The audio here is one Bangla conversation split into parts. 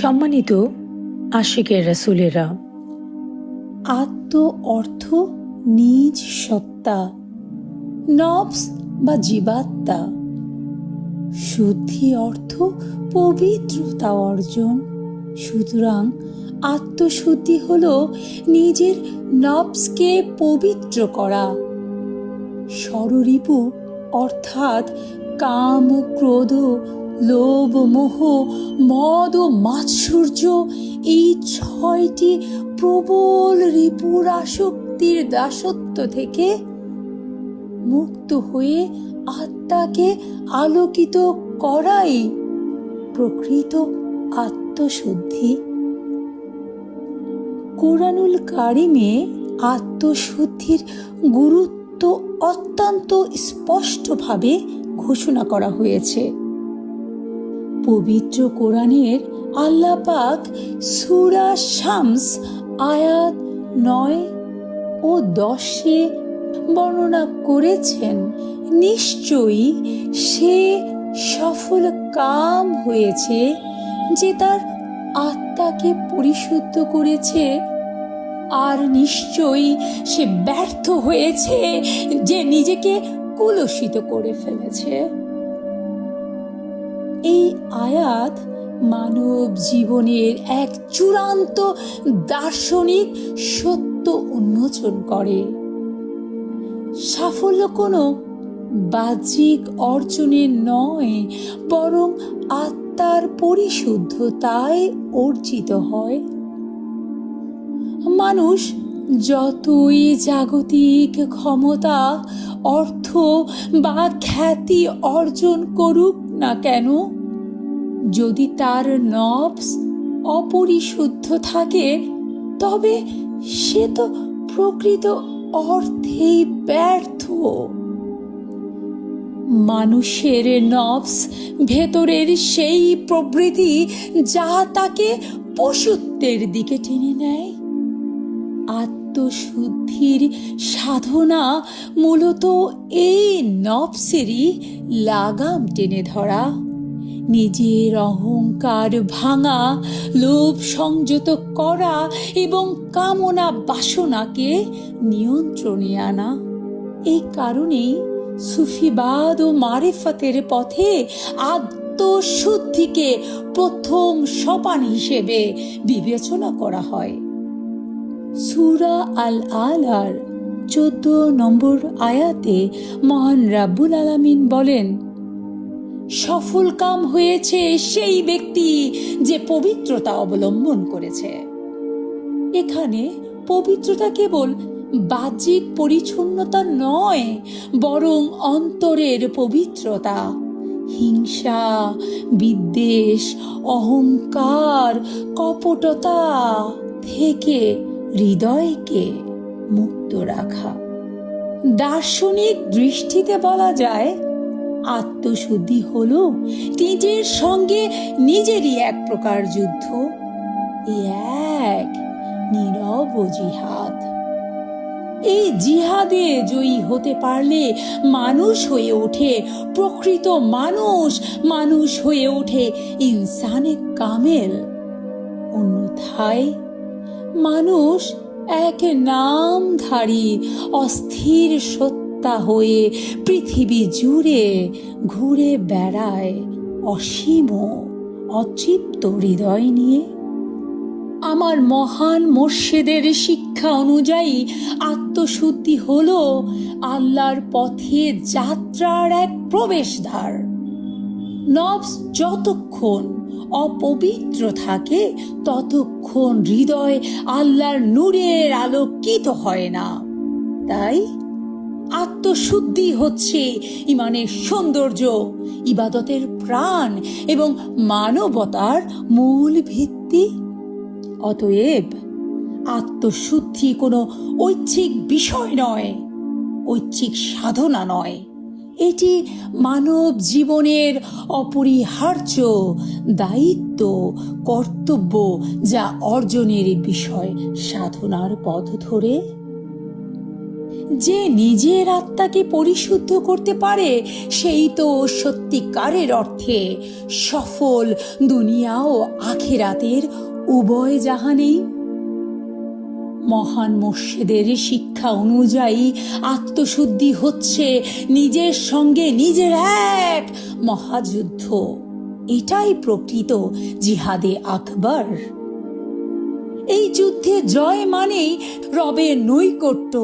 সম্মানিত আশিকের রাসূলেরা, আত্ম অর্থ নিজ সত্তা, নফস বা জীবাত্মা। শুদ্ধি অর্থ পবিত্রতা অর্জন। সুতরাং আত্মশুদ্ধি হল নিজের নফসকে পবিত্র করা। ষড়রিপু অর্থাৎ কাম, ক্রোধ, লোভ, মোহ, মদ ও মাৎসর্য, এই 6টি প্রবল রিপুর আসক্তির দাসত্ব থেকে মুক্ত হয়ে আত্মাকে আলোকিত করাই প্রকৃত আত্মশুদ্ধি। কোরআনুল কারিমে আত্মশুদ্ধির গুরুত্ব অত্যন্ত স্পষ্টভাবে ঘোষণা করা হয়েছে। পবিত্র কোরআনের আল্লাহ পাক সূরা শামস আয়াত 9 ও 10-এ বর্ণনা করেছেন, নিশ্চয়ই সে সফল কাম হয়েছে যে তার আত্মাকে পরিশুদ্ধ করেছে, আর নিশ্চয়ই সে ব্যর্থ হয়েছে যে নিজেকে কলুষিত করে ফেলেছে। এই আয়াত মানব জীবনের এক চূড়ান্ত দার্শনিক সত্য উন্মোচন করে। সাফল্য কোনো বাহ্যিক অর্জনের নয়, বরং আত্মার পরিশুদ্ধতায় অর্জিত হয়। মানুষ যতই জাগতিক ক্ষমতা, অর্থ বা খ্যাতি অর্জন করুক না কেন, যদি তার নফস অপরিশুদ্ধ থাকে, তবে সে তো প্রকৃত অর্থেই ব্যর্থ। মানুষের নফস ভেতরের সেই প্রবৃত্তি যা তাকে পশুত্বের দিকে টেনে নেয়। আত্মশুদ্ধির সাধনা মূলত এই নফসেরই লাগাম টেনে ধরা, নিজের অহংকার ভাঙা, লোভ সংযত করা এবং কামনা বাসনাকে নিয়ন্ত্রণে আনা। এই কারণেই সুফিবাদ ও মারিফাতের পথে আত্মশুদ্ধিকে প্রথম সোপান হিসেবে বিবেচনা করা হয়। সূরা আল আলার 14 নম্বর আয়াতে মহান রাব্বুল আলামিন বলেন, সফল কাম হয়েছে সেই ব্যক্তি যে পবিত্রতা অবলম্বন করেছে। এখানে পবিত্রতা কেবল বাহ্যিক পরিচ্ছন্নতা নয়, বরং অন্তরের পবিত্রতা। হিংসা, বিদ্বেষ, অহংকার, কপটতা থেকে হৃদয়কে মুক্ত রাখা। দার্শনিক দৃষ্টিতে বলা যায়, আত্মশুদ্ধি হলো নিজের সঙ্গে নিজেরই এক প্রকার যুদ্ধ, এক নীরব জিহাদ। এই জিহাদে জয়ী হতে পারলে মানুষ হয়ে ওঠে প্রকৃত মানুষ, মানুষ হয়ে ওঠে ইনসানে কামেল। অন্যথায় মানুষ এক নামধারী অস্থির সত্তা হয়ে পৃথিবী জুড়ে ঘুরে বেড়ায় অসীম অতৃপ্ত হৃদয় নিয়ে। আমার মহান মোর্শেদের শিক্ষা অনুযায়ী আত্মশুদ্ধি হলো আল্লাহর পথে যাত্রার এক প্রবেশদ্বার। নফস যতক্ষণ অপবিত্র থাকে, ততক্ষণ হৃদয় আল্লাহর নূরের আলোকিত হয় না। তাই আত্মশুদ্ধি হচ্ছে ঈমানের সৌন্দর্য, ইবাদতের প্রাণ এবং মানবতার মূল ভিত্তি। অতএব আত্মশুদ্ধি কোনো ঐচ্ছিক বিষয় নয়, ঐচ্ছিক সাধনা নয়, এটি মানব জীবনের অপরিহার্য দায়িত্ব, কর্তব্য, যা অর্জনের বিষয় সাধনার পথ ধরে যে নিজের আত্মাকে পরিশুদ্ধ করতে পারে সেই তো সত্যিকারের অর্থে সফল দুনিয়া ও আখিরাতের উভয় জাহানেই। মহান মোর্শেদের শিক্ষা অনুযায়ী আত্মশুদ্ধি হচ্ছে নিজের সঙ্গে নিজের এক মহাযুদ্ধ। এটাই প্রকৃত জিহাদে আকবর। এই যুদ্ধে জয় মানেই রবের নৈকট্য,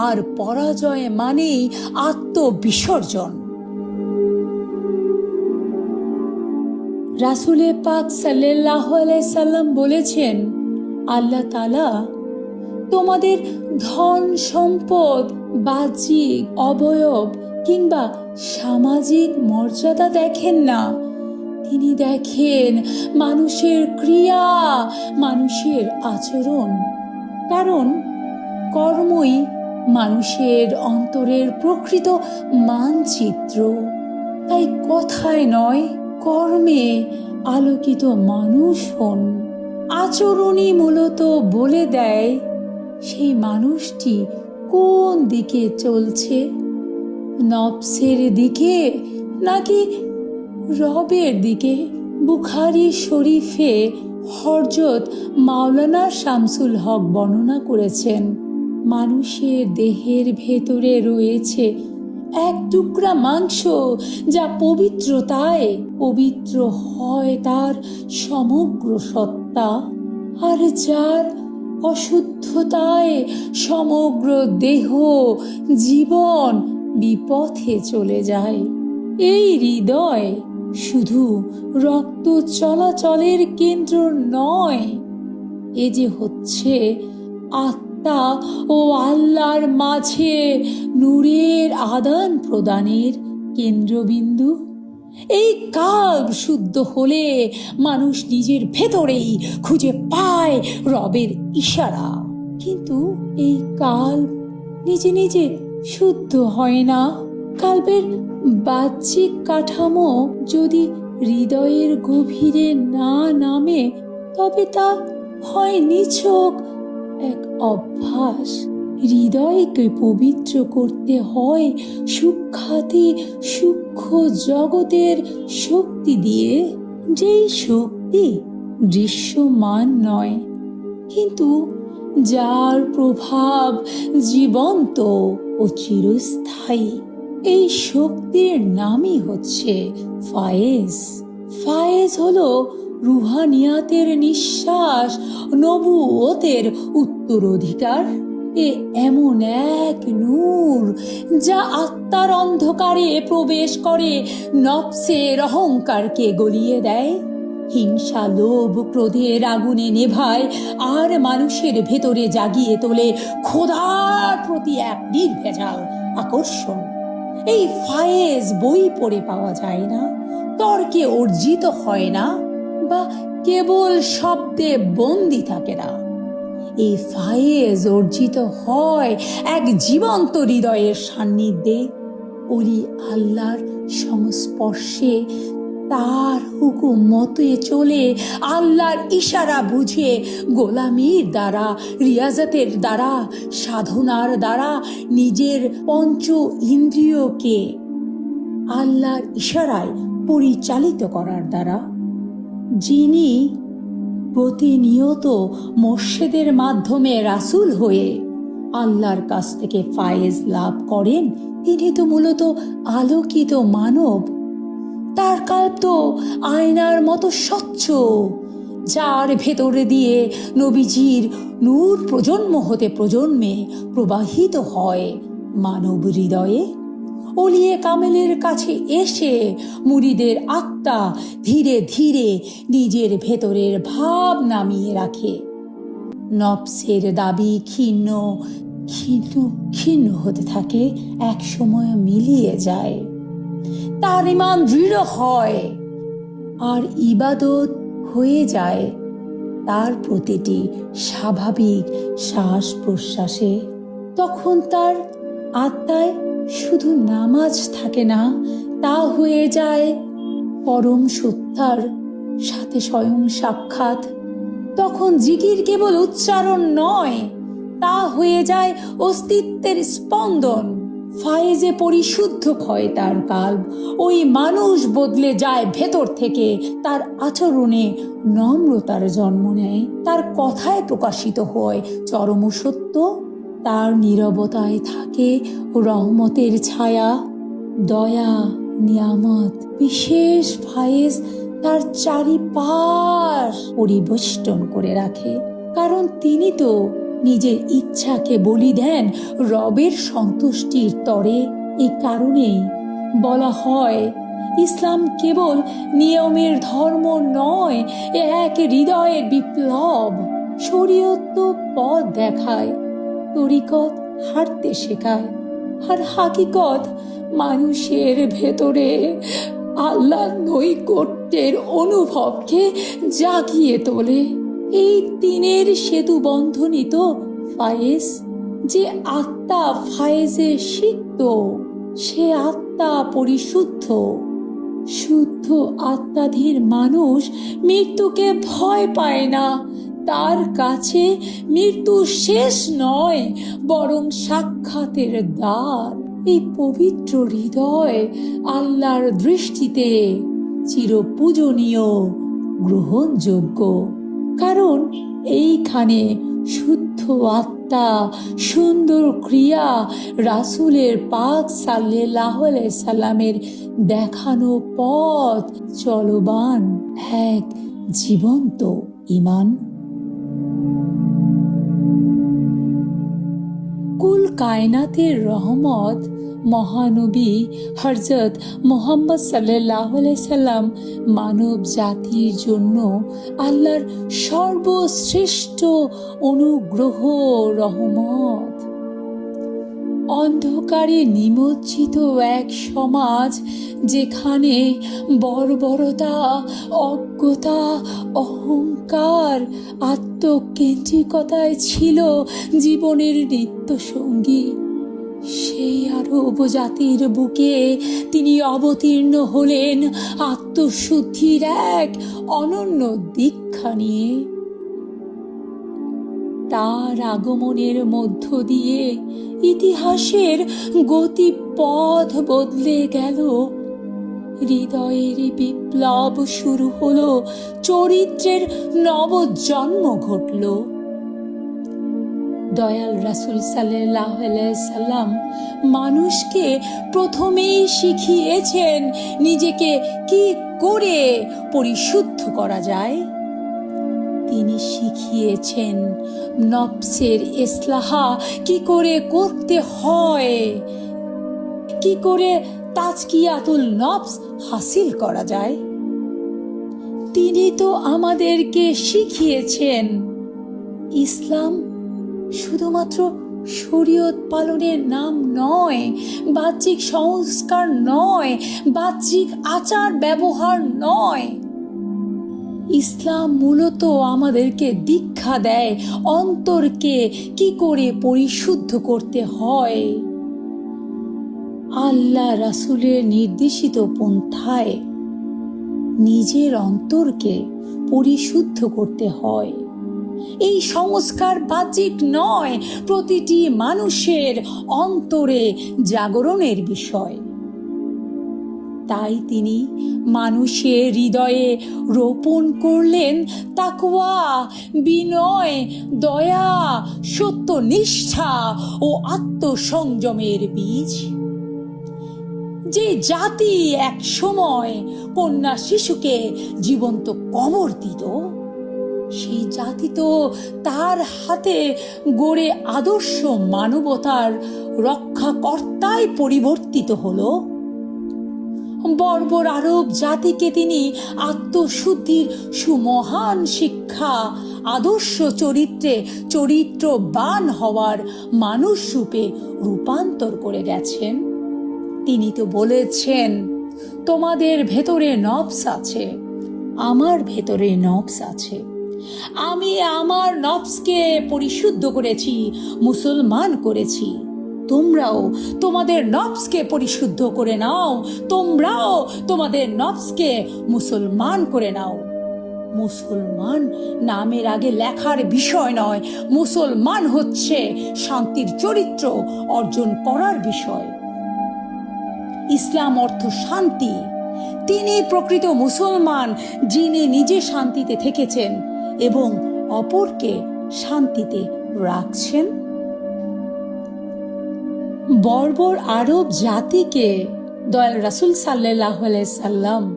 আর পরাজয় মানেই আত্মবিসর্জন। রাসূলে পাক সাল্লাল্লাহু আলাইহি সাল্লাম বলেছেন, আল্লাহ তাআলা তোমাদের ধন সম্পদ, বাহ্যিক অবয়ব কিংবা সামাজিক মর্যাদা দেখেন না, তিনি দেখেন মানুষের ক্রিয়া, মানুষের আচরণ। কারণ কর্মই মানুষের অন্তরের প্রকৃত মানচিত্র। তাই কথায় নয়, কর্মে আলোকিত মানুষ হন। আচরণই মূলত বলে দেয় সেই মানুষটি কোন দিকে চলছে, নফসের দিকে নাকি রবের দিকে। বুখারী শরীফে হযরত মাওলানা শামসুল হক বর্ণনা করেছেন, মানুষের দেহের ভেতরে রয়েছে এক টুকরা মাংস, যা পবিত্রতায় পবিত্র হয় তার সমগ্র সত্তা, আর যার অশুদ্ধতায় সমগ্র দেহ জীবন বিপথে চলে যায়। এই হৃদয় শুধু রক্ত চলাচলের কেন্দ্র নয়, এ যে হচ্ছে আত্মা ও আল্লাহর মাঝে নূরের আদান প্রদানের কেন্দ্রবিন্দু। এই কাল্ব শুদ্ধ হলে মানুষ নিজের ভেতরেই খুঁজে পায় রবের ইশারা। কিন্তু এই কাল্ব নিজে নিজে শুদ্ধ হয় না। কাল্বের বাহ্যিক কাঠামো যদি হৃদয়ের গভীরে না নামে, তবে তা হয় নিছক এক অভ্যাস। হৃদয়কে পবিত্র করতে হয় সূক্ষ্মাতি সূক্ষ্ম জগতের শক্তি দিয়ে, যেই শক্তি দৃশ্যমান নয়, কিন্তু যার প্রভাব জীবন্ত ও চিরস্থায়ী। এই শক্তির নামই হচ্ছে ফায়েজ। ফায়েজ হলো রুহানিয়াতের নিঃশ্বাস, নবুয়তের উত্তরাধিকার। এ এমন এক নূর যা আত্মার অন্ধকারে প্রবেশ করে নফসের অহংকারকে গলিয়ে দেয়, হিংসা লোভ ক্রোধের আগুনে নেভায়, আর মানুষের ভেতরে জাগিয়ে তোলে খোদার প্রতি এক নির্ভেজাল আকর্ষণ। এই ফায়েজ বই পড়ে পাওয়া যায় না, তর্কে অর্জিত হয় না, বা কেবল শব্দে বন্দি থাকে না। এই ফায়েজ অর্জিত হয় এক জীবন্ত হৃদয়ের সান্নিধ্যে, ওলি আল্লাহর সংস্পর্শে, তার হুকুম মতে চলে, আল্লাহর ইশারা বুঝে, গোলামির দ্বারা, রিয়াজতের দ্বারা, সাধনার দ্বারা নিজের পঞ্চ ইন্দ্রিয়কে আল্লাহর ইশারায় পরিচালিত করার দ্বারা। যিনি প্রতিনিয়ত মোর্শেদের মাধ্যমে রাসূল হয়ে আল্লাহর কাছ থেকে ফায়েজ লাভ করেন, তিনি তো মূলত আলোকিত মানব। তার কাল্প তো আয়নার মতো স্বচ্ছ, যার ভেতরে দিয়ে নবীজির নূর প্রজন্ম হতে প্রজন্মে প্রবাহিত হয় মানব হৃদয়ে। ওলিয়ে কামেলের কাছে এসে মুরিদের আত্মা ধীরে ধীরে নিজের ভেতরের ভাব নামিয়ে রাখে। নফসের দাবি ক্ষীণ ক্ষীণ ক্ষীণ হতে থাকে, এক সময় মিলিয়ে যায়, তার ঈমান দৃঢ় হয়, আর ইবাদত হয়ে যায় তার প্রতিটি স্বাভাবিক শ্বাস প্রশ্বাসে। তখন তার আত্মায় শুধু নামাজ থাকে না, তা হয়ে যায় পরম সত্তার সাথে স্বয়ং সাক্ষাৎ। তখন জিকির কেবল উচ্চারণ নয়, তা হয়ে যায় অস্তিত্বের স্পন্দন। ফায়েজে পরিশুদ্ধ হয় তার কাল্ব, ওই মানুষ বদলে যায় ভেতর থেকে, তার আচরণে নম্রতার জন্ম নেয়, তার কথায় প্রকাশিত হয় চরম সত্য, তার নীরবতায় থাকে রহমতের ছায়া, দয়া, নিয়ামত। বিশেষ ফায়েজ তার চারিপাশ পরিবেষ্টন করে রাখে, কারণ তিনি তো নিজের ইচ্ছাকে বলি দেন রবের সন্তুষ্টির তরে। এই কারণেই বলা হয় ইসলাম কেবল নিয়মের ধর্ম নয়, এক হৃদয়ের বিপ্লব। শরীয়ত তো পথ দেখায়, তরিকত হাঁটতে শেখায়, আর হাকিকত মানুষের ভেতরে আল্লাহর নৈকট্যের অনুভবকে জাগিয়ে তোলে। এই তিনের সেতু বন্ধনই তো ফায়েজ। যে আত্মা ফায়েজে সিক্ত, সে আত্মা পরিশুদ্ধ। শুদ্ধ আত্মাধীন মানুষ মৃত্যুকে ভয় পায় না। তার কাছে মৃত্যু শেষ নয়, বরং সাক্ষাতের দ্বার। এই পবিত্র হৃদয় আল্লাহর দৃষ্টিতে চিরপূজনীয়, গ্রহণযোগ্য, কারণ এইখানে শুদ্ধ আত্মা, সুন্দর ক্রিয়া, রাসূলের পাক সাল্লাল্লাহু আলাইহি সাল্লামের দেখানো পথ চলবান এক জীবন্ত ঈমান। কুল কায়নাতের রহমত মহানবী হযরত মুহাম্মদ সাল্লাল্লাহু আলাইহি সাল্লাম মানব জাতির জন্য আল্লাহর সর্বশ্রেষ্ঠ অনুগ্রহ, রহমত। অন্ধকারে নিমজ্জিত এক সমাজ, যেখানে বর্বরতা, অজ্ঞতা, অহংকার, আত্মকেন্দ্রিকতায় ছিল জীবনের নিত্যসঙ্গী, সেই আরব জাতির বুকে তিনি অবতীর্ণ হলেন আত্মশুদ্ধির এক অনন্য দীক্ষা নিয়ে। তার আগমনের মধ্য দিয়ে ইতিহাসের গতিপথ বদলে গেল, হৃদয়ের বিপ্লব শুরু হলো, চরিত্রের নবজন্ম ঘটল। দয়াল রাসূল সাল্লাল্লাহু আলাইহি সাল্লাম মানুষকে প্রথমেই শিখিয়েছেন নিজেকে কি করে পরিশুদ্ধ করা যায়। তিনি শিখিয়েছেন নফসের ইসলাহা কি করে করতে হয়, কি করে তাজকিয়াতুল নফস হাসিল করা যায়। তিনি তো আমাদেরকে শিখিয়েছেন ইসলাম শুধুমাত্র শরীয়ত পালনের নাম নয়, বাহ্যিক সংস্কার নয়, বাহ্যিক আচার ব্যবহার নয়। ইসলাম মূলত আমাদেরকে দীক্ষা দেয় অন্তরকে কি করে পরিশুদ্ধ করতে হয়। আল্লাহ রাসূলের নির্দেশিত পন্থায় নিজের অন্তরকে পরিশুদ্ধ করতে হয়। এই সংস্কার বাহ্যিক নয়, প্রতিটি মানুষের অন্তরে জাগরণের বিষয়। তাই তিনি মানুষের হৃদয়ে রোপণ করলেন তাকওয়া, বিনয়, দয়া, সত্যনিষ্ঠা ও আত্মসংযমের বীজ। যে জাতি এক সময় কন্যা শিশুকে জীবন্ত কবর দিত, সেই জাতি তো তার হাতে গড়ে আদর্শ মানবতার রক্ষাকর্তায় পরিবর্তিত হলো। বর্বর আরব জাতিকে তিনি আত্মশুদ্ধির সুমহান শিক্ষা, আদর্শ চরিত্রে চরিত্রবান হওয়ার মানুষ রূপে রূপান্তর করে গেছেন। তিনি তো বলেছেন, তোমাদের ভেতরে নফস আছে, আমার ভেতরে নফস আছে, আমি আমার নফসকে পরিশুদ্ধ করেছি, মুসলমান করেছি। তোমরাও তোমাদের নফসকে পরিশুদ্ধ করে নাও, তোমরাও তোমাদের নফসকে মুসলমান করে নাও। মুসলমান নামের আগে লেখার বিষয় নয়, মুসলমান হচ্ছে শান্তির চরিত্র অর্জন করার বিষয়। ইসলাম অর্থ শান্তি। তিনি প্রকৃত মুসলমান, যিনি নিজে শান্তিতে থেকেছেন এবং অপরকে শান্তিতে রাখছেন। বর্বর আরব জাতিকে দয়াল রাসূল সাল্লাল্লাহু আলাইহি সাল্লাম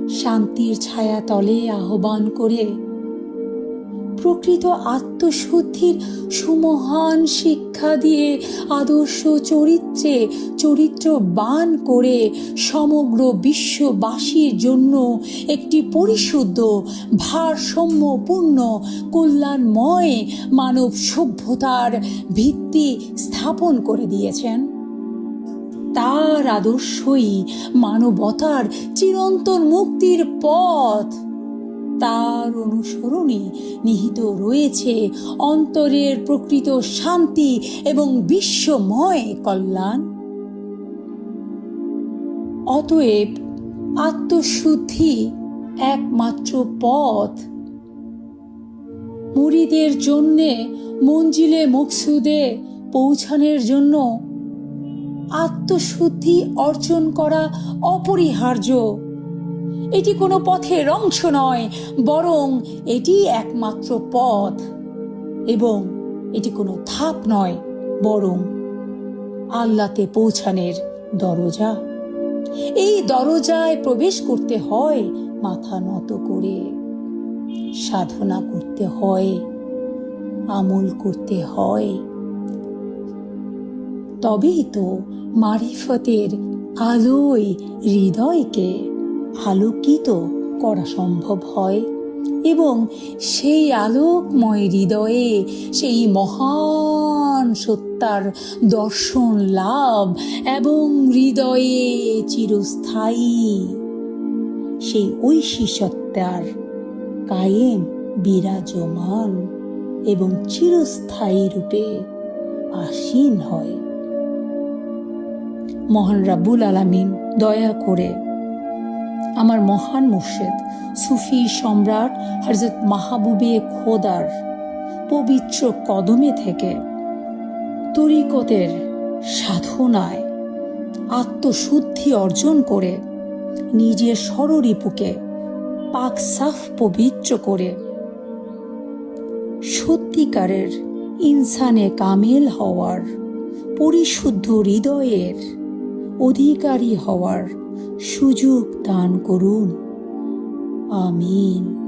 শান্তির ছায়া তলে আহ্বান করে প্রকৃত আত্মশুদ্ধির সুমহান শিক্ষা দিয়ে আদর্শ চরিত্রে চরিত্রবান করে সমগ্র বিশ্ববাসীর জন্য একটি পরিশুদ্ধ, ভারসাম্যপূর্ণ, কল্যাণময় মানব সভ্যতার ভিত্তি স্থাপন করে দিয়েছেন। তার আদর্শই মানবতার চিরন্তন মুক্তির পথ। তার অনুসরণে নিহিত রয়েছে অন্তরের প্রকৃত শান্তি এবং বিশ্বময় কল্যাণ। অতএব আত্মশুদ্ধি একমাত্র পথ। মুরিদের জন্যে মঞ্জিলে মকসুদে পৌঁছানোর জন্য আত্মশুদ্ধি অর্জন করা অপরিহার্য। এটি কোনো পথের অংশ নয়, বরং এটি একমাত্র পথ, এবং এটি কোনো ধাপ নয়, বরং আল্লাহতে পৌঁছানোর দরজা। এই দরজায় প্রবেশ করতে হয় মাথা নত করে, সাধনা করতে হয়, আমল করতে হয়। তবেই তো মারিফতের আলোয় হৃদয়কে আলোকিত করা সম্ভব হয় এবং সেই আলোকময় হৃদয়ে সেই মহান সত্তার দর্শন লাভ এবং হৃদয়ে চিরস্থায়ী সেই ঐশী সত্তার কায়েম বিরাজমান এবং চিরস্থায়ী রূপে আসীন হয়। মহান রাব্বুল আলামিন দয়া করে আমার মহান মুর্শিদ সুফি সম্রাট হযরত মাহবুবে খোদার পবিত্র কদমে থেকে তরিকতের সাধনায় আত্মশুদ্ধি অর্জন করে নিজের স্বররিপুকে পাক সাফ পবিত্র করে সত্যিকারের ইনসানে কামেল হওয়ার, পরিশুদ্ধ হৃদয়ের অধিকারী হওয়ার সুযোগ দান করুন। আমিন।